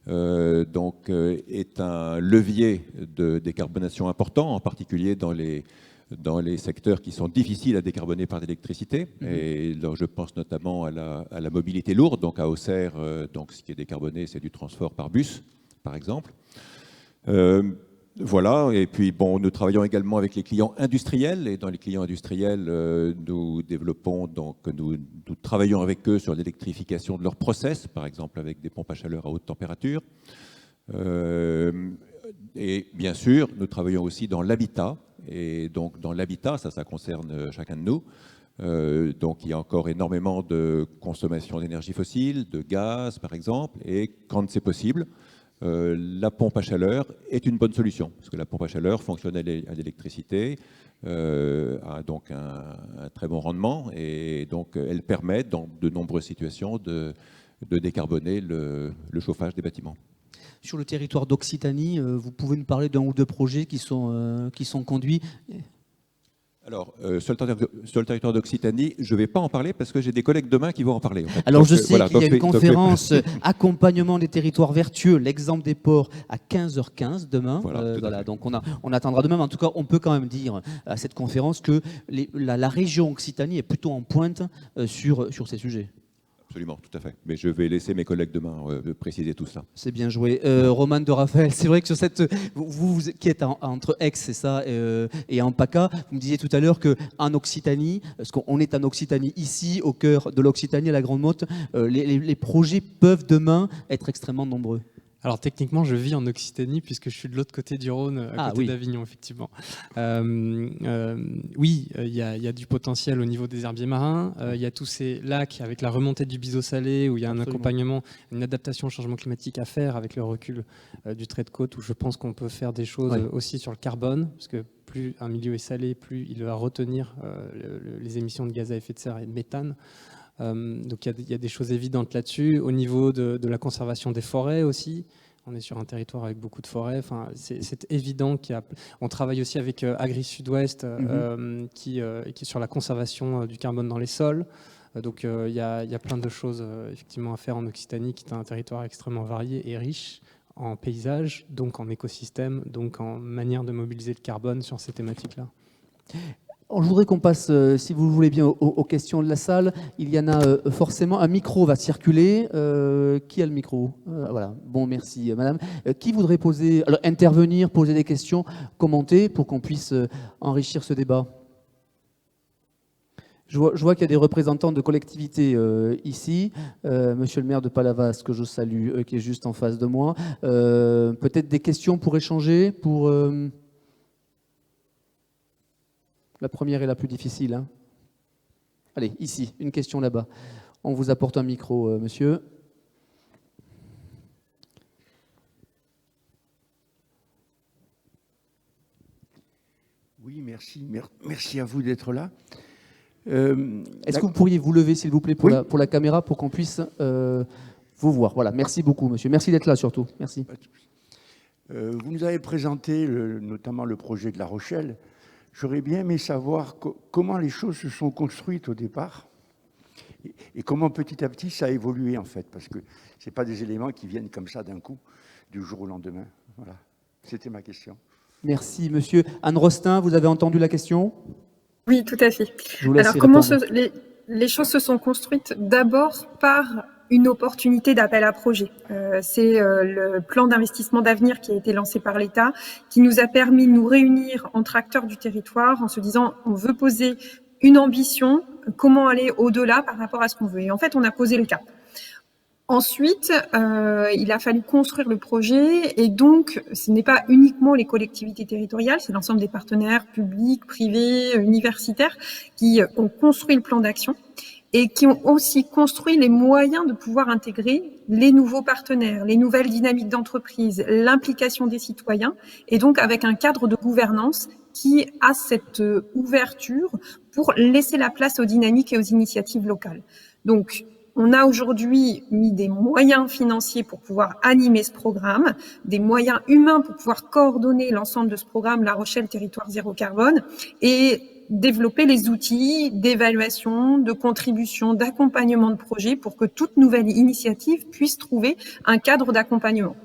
est un levier de décarbonation important, en particulier dans les secteurs qui sont difficiles à décarboner par l'électricité. Et là, je pense notamment à la mobilité lourde. Donc à Auxerre, ce qui est décarboné, c'est du transport par bus, par exemple. Voilà, et puis bon, nous travaillons également avec les clients industriels, et dans les clients industriels, nous travaillons avec eux sur l'électrification de leurs process, par exemple avec des pompes à chaleur à haute température. Et bien sûr, nous travaillons aussi dans l'habitat, et donc dans l'habitat, ça concerne chacun de nous. Donc il y a encore énormément de consommation d'énergie fossile, de gaz par exemple, et quand c'est possible, la pompe à chaleur est une bonne solution, parce que la pompe à chaleur fonctionne à l'électricité, a donc un très bon rendement, et donc elle permet dans de nombreuses situations de décarboner le chauffage des bâtiments. Sur le territoire d'Occitanie, vous pouvez nous parler d'un ou deux projets qui sont conduits? Alors, sur le territoire d'Occitanie, je ne vais pas en parler parce que j'ai des collègues demain qui vont en parler. En fait. Alors donc, je sais voilà, qu'il y a donc, une conférence accompagnement des territoires vertueux, l'exemple des ports à 15h15 demain. Voilà, donc on attendra demain. Mais en tout cas, on peut quand même dire à cette conférence que la région Occitanie est plutôt en pointe sur ces sujets. Absolument, tout à fait. Mais je vais laisser mes collègues demain préciser tout ça. C'est bien joué. Roman de Raphaël, c'est vrai que sur cette... Vous qui êtes entre Aix, c'est ça, et en PACA, vous me disiez tout à l'heure qu'en Occitanie, parce qu'on est en Occitanie ici, au cœur de l'Occitanie, à la Grande Motte, les projets peuvent demain être extrêmement nombreux. Alors techniquement, je vis en Occitanie puisque je suis de l'autre côté du Rhône, à côté d'Avignon, effectivement. Oui, il y a du potentiel au niveau des herbiers marins. Il y a tous ces lacs avec la remontée du biseau salé où il y a un accompagnement, une adaptation au changement climatique à faire avec le recul du trait de côte où je pense qu'on peut faire des choses aussi sur le carbone parce que plus un milieu est salé, plus il va retenir les émissions de gaz à effet de serre et de méthane. Donc il y a des choses évidentes là-dessus. Au niveau de la conservation des forêts aussi, on est sur un territoire avec beaucoup de forêts. Enfin, c'est évident on travaille aussi avec Agri Sud-Ouest qui est sur la conservation du carbone dans les sols. Donc il y a plein de choses effectivement à faire en Occitanie, qui est un territoire extrêmement varié et riche en paysages, donc en écosystèmes, donc en manière de mobiliser le carbone sur ces thématiques-là. Je voudrais qu'on passe, si vous le voulez bien, aux questions de la salle. Il y en a forcément. Un micro va circuler. Qui a le micro? Voilà. Bon, merci, madame. Qui voudrait intervenir, poser des questions, commenter pour qu'on puisse enrichir ce débat? Je vois qu'il y a des représentants de collectivités ici. Monsieur le maire de Palavas, que je salue, qui est juste en face de moi. Peut-être des questions pour échanger, pour... La première est la plus difficile. Hein. Allez, ici, une question là-bas. On vous apporte un micro, monsieur. Oui, merci. Merci à vous d'être là. Est-ce que vous pourriez vous lever, s'il vous plaît, pour la caméra, pour qu'on puisse vous voir? Voilà, merci beaucoup, monsieur. Merci d'être là, surtout. Merci. Vous nous avez présenté notamment le projet de La Rochelle. J'aurais bien aimé savoir comment les choses se sont construites au départ et comment petit à petit ça a évolué en fait, parce que ce n'est pas des éléments qui viennent comme ça d'un coup, du jour au lendemain. Voilà, c'était ma question. Merci, monsieur. Anne Rostin, vous avez entendu la question? Oui, tout à fait. Alors, comment les choses se sont construites? D'abord par une opportunité d'appel à projet. C'est le plan d'investissement d'avenir qui a été lancé par l'État, qui nous a permis de nous réunir entre acteurs du territoire en se disant on veut poser une ambition, comment aller au-delà par rapport à ce qu'on veut. Et en fait, on a posé le cap. Ensuite, il a fallu construire le projet et donc ce n'est pas uniquement les collectivités territoriales, c'est l'ensemble des partenaires publics, privés, universitaires qui ont construit le plan d'action et qui ont aussi construit les moyens de pouvoir intégrer les nouveaux partenaires, les nouvelles dynamiques d'entreprise, l'implication des citoyens et donc avec un cadre de gouvernance qui a cette ouverture pour laisser la place aux dynamiques et aux initiatives locales. Donc, on a aujourd'hui mis des moyens financiers pour pouvoir animer ce programme, des moyens humains pour pouvoir coordonner l'ensemble de ce programme La Rochelle Territoire Zéro Carbone et développer les outils d'évaluation, de contribution, d'accompagnement de projet pour que toute nouvelle initiative puisse trouver un cadre d'accompagnement.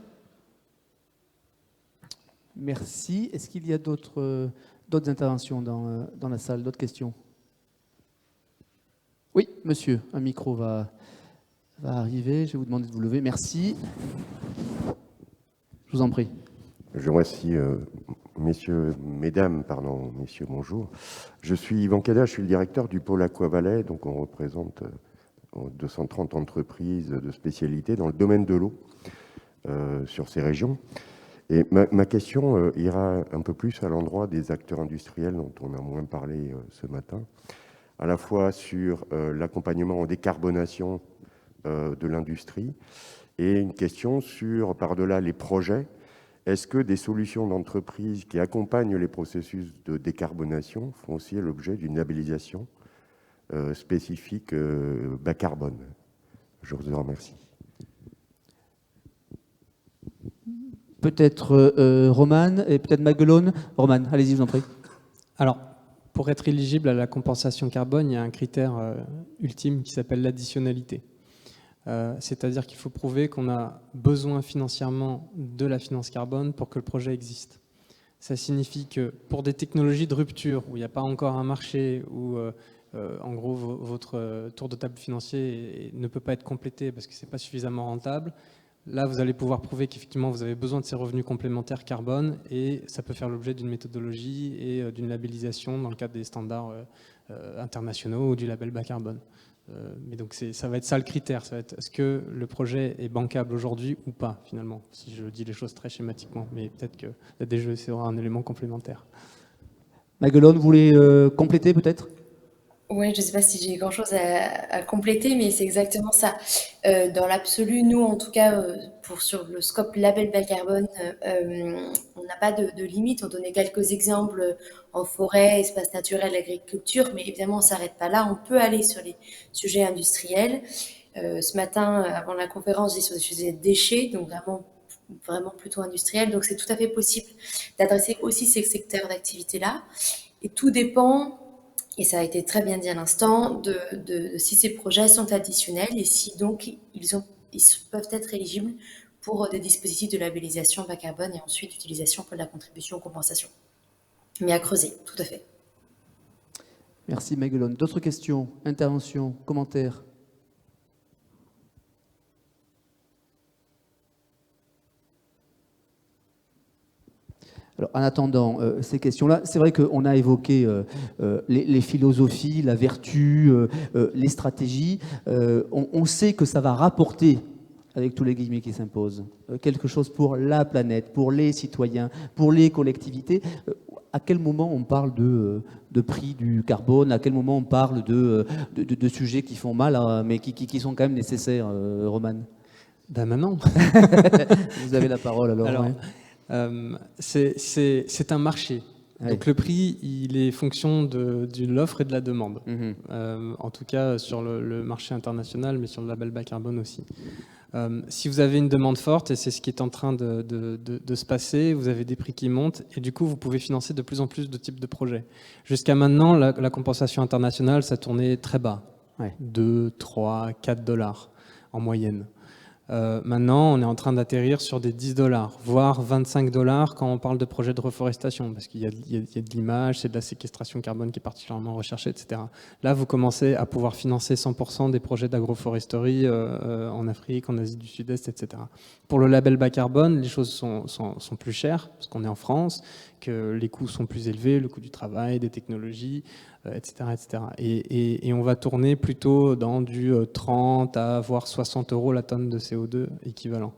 Merci. Est-ce qu'il y a d'autres interventions dans la salle, d'autres questions? Oui, monsieur, un micro va arriver. Je vais vous demander de vous lever. Merci. Je vous en prie. Je remercie, messieurs, bonjour. Je suis Yvan Cada, je suis le directeur du pôle Aquavalais, donc on représente 230 entreprises de spécialité dans le domaine de l'eau sur ces régions. Et ma question ira un peu plus à l'endroit des acteurs industriels dont on a moins parlé ce matin, à la fois sur l'accompagnement en décarbonation de l'industrie et une question sur, par-delà les projets, est-ce que des solutions d'entreprise qui accompagnent les processus de décarbonation font aussi l'objet d'une labellisation spécifique bas carbone? Je vous en remercie. Peut-être Romane et peut-être Maguelone. Romane, allez-y, je vous en prie. Alors, pour être éligible à la compensation carbone, il y a un critère ultime qui s'appelle l'additionnalité. C'est-à-dire qu'il faut prouver qu'on a besoin financièrement de la finance carbone pour que le projet existe. Ça signifie que pour des technologies de rupture, où il n'y a pas encore un marché, où en gros votre tour de table financier ne peut pas être complété parce que ce n'est pas suffisamment rentable, là vous allez pouvoir prouver qu'effectivement vous avez besoin de ces revenus complémentaires carbone, et ça peut faire l'objet d'une méthodologie et d'une labellisation dans le cadre des standards internationaux ou du label bas carbone. Mais donc ça va être ça le critère, ça va être est-ce que le projet est bancable aujourd'hui ou pas, finalement, si je dis les choses très schématiquement, mais peut-être que la DGEC aura un élément complémentaire. Maguelone, vous voulez compléter peut-être? Oui, je ne sais pas si j'ai grand-chose à compléter, mais c'est exactement ça. Dans l'absolu, nous, en tout cas, sur le scope label bas carbone, on n'a pas de limite. On donnait quelques exemples en forêt, espace naturel, agriculture, mais évidemment, on ne s'arrête pas là. On peut aller sur les sujets industriels. Ce matin, avant la conférence, j'ai sur des sujets de déchets, donc vraiment plutôt industriels. Donc, c'est tout à fait possible d'adresser aussi ces secteurs d'activité-là. Et tout dépend... Et ça a été très bien dit à l'instant, de si ces projets sont additionnels et si donc ils peuvent être éligibles pour des dispositifs de labellisation bas carbone et ensuite d'utilisation pour la contribution aux compensations. Mais à creuser, tout à fait. Merci Maguelone. D'autres questions, interventions, commentaires? Alors, en attendant ces questions-là, c'est vrai qu'on a évoqué les philosophies, la vertu, les stratégies. On sait que ça va rapporter, avec tous les guillemets qui s'imposent, quelque chose pour la planète, pour les citoyens, pour les collectivités. À quel moment on parle de prix du carbone? À quel moment on parle de sujets qui font mal, mais qui sont quand même nécessaires, Romane? Ben maintenant. Vous avez la parole alors. Ouais. C'est un marché. Ouais. Donc le prix, il est fonction de l'offre et de la demande. En tout cas sur le marché international, mais sur le label bas carbone aussi. Si vous avez une demande forte, et c'est ce qui est en train de se passer, vous avez des prix qui montent, et du coup vous pouvez financer de plus en plus de types de projets. Jusqu'à maintenant, la compensation internationale, ça tournait très bas. Ouais. 2, 3, 4 dollars en moyenne. Maintenant, on est en train d'atterrir sur des 10 dollars, voire 25 dollars quand on parle de projets de reforestation, parce qu'il y a de l'image, c'est de la séquestration carbone qui est particulièrement recherchée, etc. Là, vous commencez à pouvoir financer 100% des projets d'agroforesterie en Afrique, en Asie du Sud-Est, etc. Pour le label bas carbone, les choses sont plus chères, parce qu'on est en France, que les coûts sont plus élevés, le coût du travail, des technologies, etc. etc. Et on va tourner plutôt dans du 30 à voire 60 € la tonne de CO2 équivalent,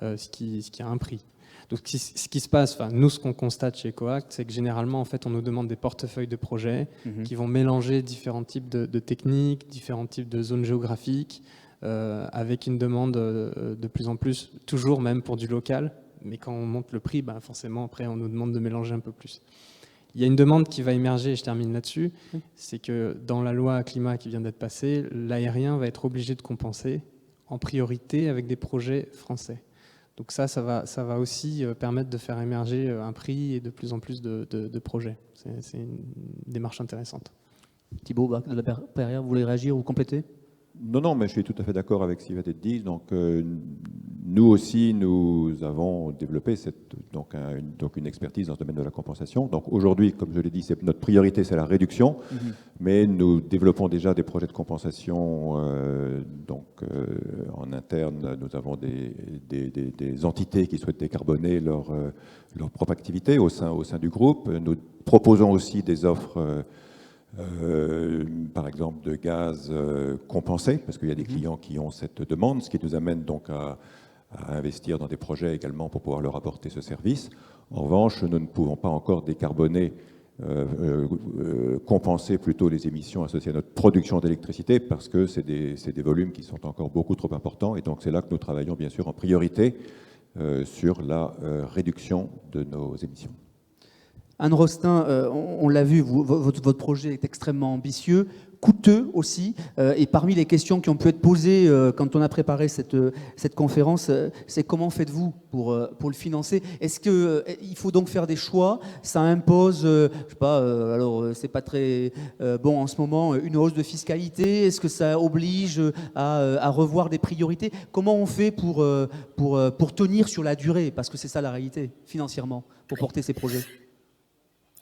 ce qui a un prix. Donc ce qui se passe, nous ce qu'on constate chez EcoAct, c'est que généralement en fait on nous demande des portefeuilles de projets qui vont mélanger différents types de techniques, différents types de zones géographiques, avec une demande de plus en plus, toujours même pour du local, mais quand on monte le prix, forcément après on nous demande de mélanger un peu plus. Il y a une demande qui va émerger, et je termine là-dessus, c'est que dans la loi climat qui vient d'être passée, l'aérien va être obligé de compenser en priorité avec des projets français. Donc ça va aussi permettre de faire émerger un prix et de plus en plus de projets. C'est une démarche intéressante. Thibaut de la Perrière, vous voulez réagir ou compléter? Non, mais je suis tout à fait d'accord avec ce qui va être dit. Donc, nous aussi, nous avons développé une expertise dans ce domaine de la compensation. Donc, aujourd'hui, comme je l'ai dit, notre priorité, c'est la réduction. Mais nous développons déjà des projets de compensation. En interne, nous avons des entités qui souhaitent décarboner leur propre activité au sein du groupe. Nous proposons aussi des offres par exemple de gaz compensé, parce qu'il y a des clients qui ont cette demande, ce qui nous amène donc à investir dans des projets également pour pouvoir leur apporter ce service. En revanche, nous ne pouvons pas encore décarboner, compenser plutôt les émissions associées à notre production d'électricité, parce que c'est des volumes qui sont encore beaucoup trop importants, et donc c'est là que nous travaillons bien sûr en priorité sur la réduction de nos émissions. Anne Rostin, on l'a vu, votre projet est extrêmement ambitieux. coûteux aussi. Et parmi les questions qui ont pu être posées quand on a préparé cette conférence, c'est comment faites-vous pour le financer? Est-ce qu'il faut donc faire des choix? Ça impose, je sais pas, alors c'est pas très bon en ce moment, une hausse de fiscalité? Est-ce que ça oblige à revoir des priorités? Comment on fait pour tenir sur la durée? Parce que c'est ça la réalité, financièrement, pour porter ces projets.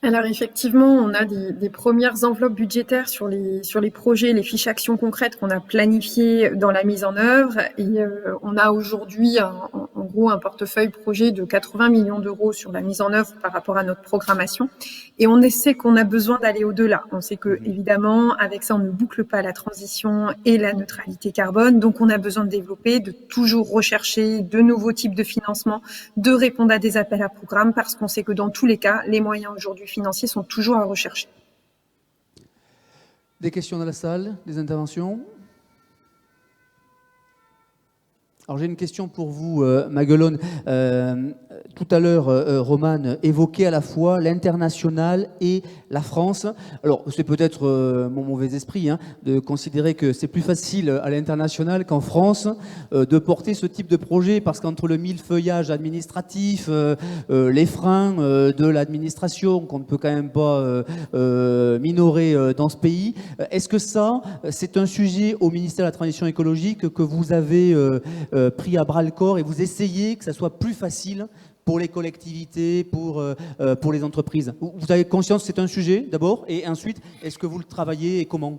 Alors effectivement, on a des premières enveloppes budgétaires sur les projets, les fiches actions concrètes qu'on a planifiées dans la mise en œuvre. Et on a aujourd'hui en gros un portefeuille projet de 80 millions d'euros sur la mise en œuvre par rapport à notre programmation. Et on sait qu'on a besoin d'aller au-delà. On sait que évidemment, avec ça, on ne boucle pas la transition et la neutralité carbone. Donc on a besoin de développer, de toujours rechercher de nouveaux types de financement, de répondre à des appels à programmes, parce qu'on sait que dans tous les cas, les moyens aujourd'hui financiers sont toujours à rechercher. Des questions dans la salle, des interventions? Alors j'ai une question pour vous, Maguelone. Tout à l'heure, Romane évoquait à la fois l'international et la France. Alors c'est peut-être mon mauvais esprit de considérer que c'est plus facile à l'international qu'en France de porter ce type de projet, parce qu'entre le millefeuillage administratif, les freins de l'administration qu'on ne peut quand même pas minorer dans ce pays, est-ce que ça, c'est un sujet au ministère de la Transition écologique que vous avez pris à bras le corps et vous essayez que ça soit plus facile pour les collectivités, pour les entreprises? Vous avez conscience que c'est un sujet d'abord, et ensuite, est-ce que vous le travaillez et comment?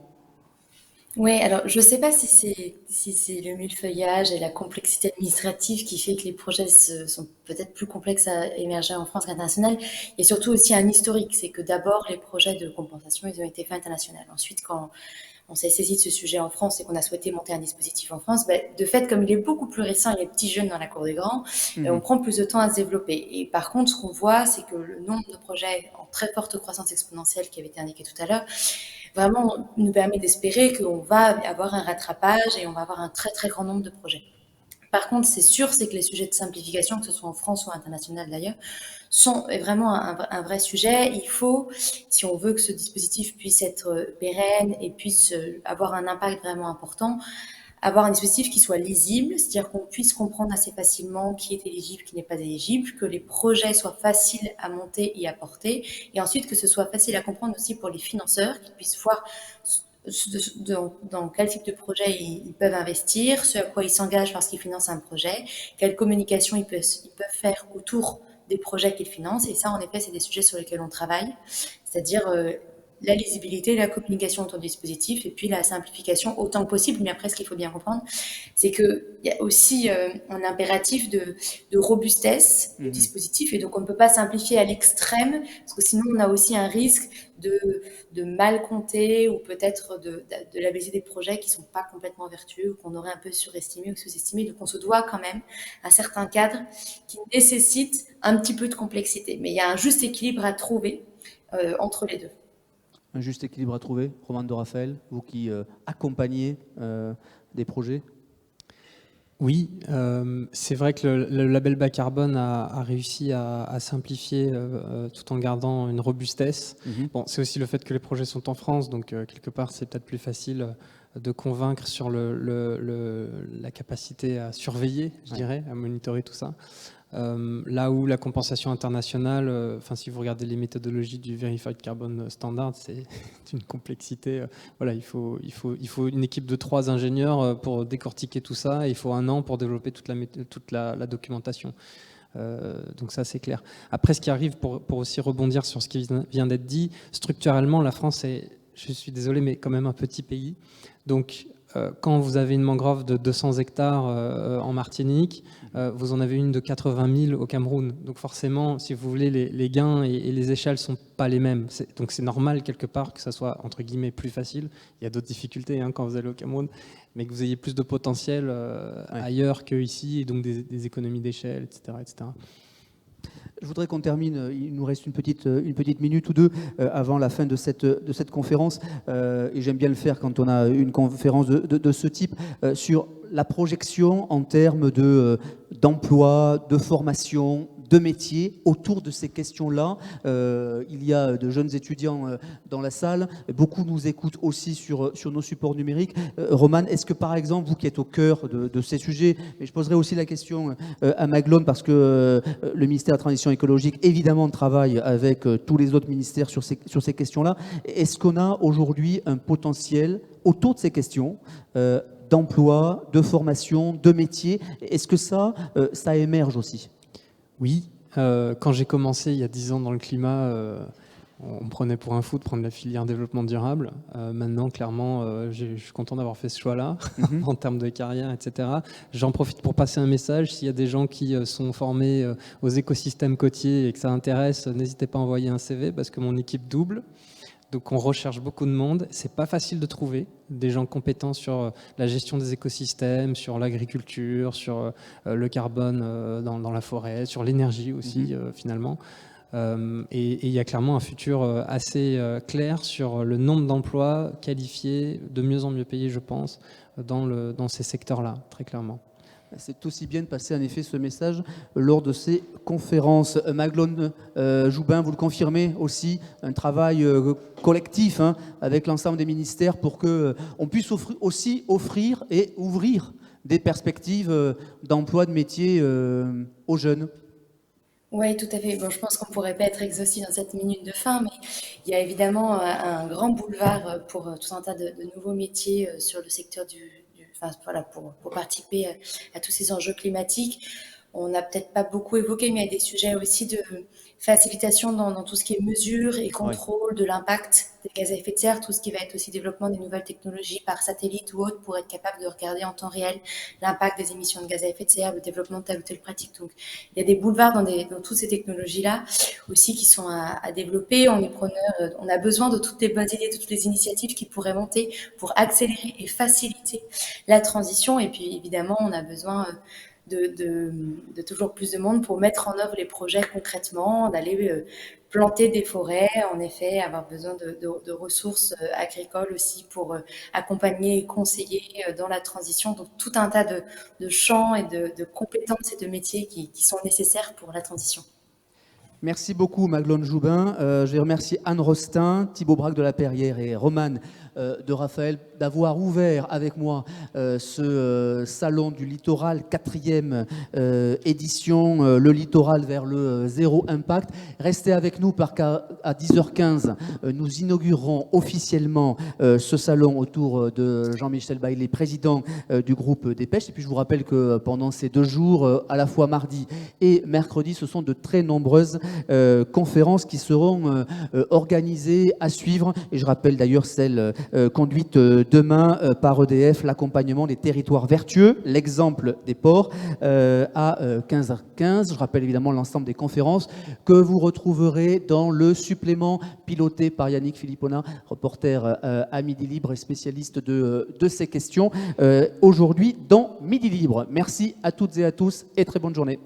Oui, alors je ne sais pas si c'est le millefeuillage et la complexité administrative qui fait que les projets sont peut-être plus complexes à émerger en France qu'international. Il y a surtout aussi un historique, c'est que d'abord les projets de compensation, ils ont été faits international. Ensuite, quand on s'est saisi de ce sujet en France et qu'on a souhaité monter un dispositif en France, de fait, comme il est beaucoup plus récent, il est petit jeune dans la cour des grands, on prend plus de temps à se développer. Et par contre, ce qu'on voit, c'est que le nombre de projets en très forte croissance exponentielle qui avait été indiqué tout à l'heure, vraiment nous permet d'espérer qu'on va avoir un rattrapage et on va avoir un très très grand nombre de projets. Par contre, c'est sûr, c'est que les sujets de simplification, que ce soit en France ou international d'ailleurs, sont vraiment un vrai sujet. Il faut, si on veut que ce dispositif puisse être pérenne et puisse avoir un impact vraiment important, avoir un dispositif qui soit lisible, c'est-à-dire qu'on puisse comprendre assez facilement qui est éligible, qui n'est pas éligible, que les projets soient faciles à monter et à porter, et ensuite que ce soit facile à comprendre aussi pour les financeurs, qu'ils puissent voir dans quel type de projet ils peuvent investir, ce à quoi ils s'engagent lorsqu'ils financent un projet, quelle communication ils peuvent faire autour des projets qu'ils financent. Et ça, en effet, c'est des sujets sur lesquels on travaille, c'est-à-dire la lisibilité, la communication autour du dispositif et puis la simplification autant que possible. Mais après, ce qu'il faut bien comprendre, c'est qu'il y a aussi un impératif de robustesse du dispositif, et donc on ne peut pas simplifier à l'extrême, parce que sinon on a aussi un risque de mal compter ou peut-être de labelliser des projets qui ne sont pas complètement vertueux ou qu'on aurait un peu surestimé ou sous-estimé. Donc on se doit quand même un certain cadre qui nécessite un petit peu de complexité. Mais il y a un juste équilibre à trouver entre les deux. Un juste équilibre à trouver, Romane de Raphaël, vous qui accompagnez des projets? Oui, c'est vrai que le label bas carbone a réussi à simplifier tout en gardant une robustesse. Bon, c'est aussi le fait que les projets sont en France, donc quelque part c'est peut-être plus facile de convaincre sur la capacité à surveiller, je dirais, à monitorer tout ça. Là où la compensation internationale, si vous regardez les méthodologies du Verified Carbon Standard, c'est une complexité. Voilà, il faut une équipe de 3 ingénieurs pour décortiquer tout ça, et il faut 1 an pour développer toute la documentation. Donc ça, c'est clair. Après, ce qui arrive, pour aussi rebondir sur ce qui vient d'être dit, structurellement, la France est, je suis désolé, mais quand même un petit pays. Donc, quand vous avez une mangrove de 200 hectares en Martinique, vous en avez une de 80 000 au Cameroun. Donc forcément, si vous voulez, les gains et les échelles ne sont pas les mêmes. Donc c'est normal quelque part que ça soit, entre guillemets, plus facile. Il y a d'autres difficultés quand vous allez au Cameroun, mais que vous ayez plus de potentiel ailleurs qu'ici, et donc des économies d'échelle, etc., etc. Je voudrais qu'on termine, il nous reste une petite minute ou deux avant la fin de cette conférence, et j'aime bien le faire quand on a une conférence de ce type, sur la projection en termes d'emploi, de formation, de métier autour de ces questions-là. Il y a de jeunes étudiants dans la salle. Beaucoup nous écoutent aussi sur nos supports numériques. Romane, est-ce que par exemple, vous qui êtes au cœur de ces sujets, mais je poserai aussi la question à Maglone parce que le ministère de la Transition écologique, évidemment, travaille avec tous les autres ministères sur ces questions-là. Est-ce qu'on a aujourd'hui un potentiel autour de ces questions d'emploi, de formation, de métier? Est-ce que ça émerge aussi? Oui, quand j'ai commencé il y a 10 ans dans le climat, on me prenait pour un fou de prendre la filière développement durable. Maintenant, clairement, je suis content d'avoir fait ce choix-là en termes de carrière, etc. J'en profite pour passer un message. S'il y a des gens qui sont formés aux écosystèmes côtiers et que ça intéresse, n'hésitez pas à envoyer un CV parce que mon équipe double. Donc on recherche beaucoup de monde. C'est pas facile de trouver des gens compétents sur la gestion des écosystèmes, sur l'agriculture, sur le carbone dans la forêt, sur l'énergie aussi finalement. Et il y a clairement un futur assez clair sur le nombre d'emplois qualifiés, de mieux en mieux payés, je pense, dans ces secteurs-là, très clairement. C'est aussi bien de passer en effet ce message lors de ces conférences. Maglone Joubin, vous le confirmez aussi, un travail collectif avec l'ensemble des ministères pour qu'on puisse aussi offrir et ouvrir des perspectives d'emploi, de métier aux jeunes. Oui, tout à fait. Bon, je pense qu'on ne pourrait pas être exhaustif dans cette minute de fin, mais il y a évidemment un grand boulevard pour tout un tas de nouveaux métiers sur le secteur enfin, voilà, pour participer à tous ces enjeux climatiques. On n'a peut-être pas beaucoup évoqué, mais il y a des sujets aussi de facilitation dans tout ce qui est mesure et contrôle de l'impact des gaz à effet de serre, tout ce qui va être aussi développement des nouvelles technologies par satellite ou autre pour être capable de regarder en temps réel l'impact des émissions de gaz à effet de serre, le développement de telle ou telle pratique. Donc, il y a des boulevards dans toutes ces technologies-là aussi qui sont à développer. On est preneur, on a besoin de toutes les bonnes idées, de toutes les initiatives qui pourraient monter pour accélérer et faciliter la transition. Et puis, évidemment, on a besoin de toujours plus de monde pour mettre en œuvre les projets concrètement, d'aller planter des forêts, en effet, avoir besoin de ressources agricoles aussi pour accompagner et conseiller dans la transition. Donc tout un tas de champs et de compétences et de métiers qui sont nécessaires pour la transition. Merci beaucoup Maglone Joubin. Je vais remercier Anne Rostin, Thibaut Braque de la Perrière et Romane de Raphaël d'avoir ouvert avec moi ce salon du littoral, 4e édition, le littoral vers le zéro impact. Restez avec nous parce qu'à 10h15, nous inaugurerons officiellement ce salon autour de Jean-Michel Bailey, président du groupe des pêches. Et puis je vous rappelle que pendant ces 2 jours, à la fois mardi et mercredi, ce sont de très nombreuses conférences qui seront organisées à suivre. Et je rappelle d'ailleurs celle conduite demain par EDF, l'accompagnement des territoires vertueux, l'exemple des ports, à 15h15. Je rappelle évidemment l'ensemble des conférences que vous retrouverez dans le supplément piloté par Yannick Philippona, reporter à Midi Libre et spécialiste de ces questions, aujourd'hui dans Midi Libre. Merci à toutes et à tous et très bonne journée.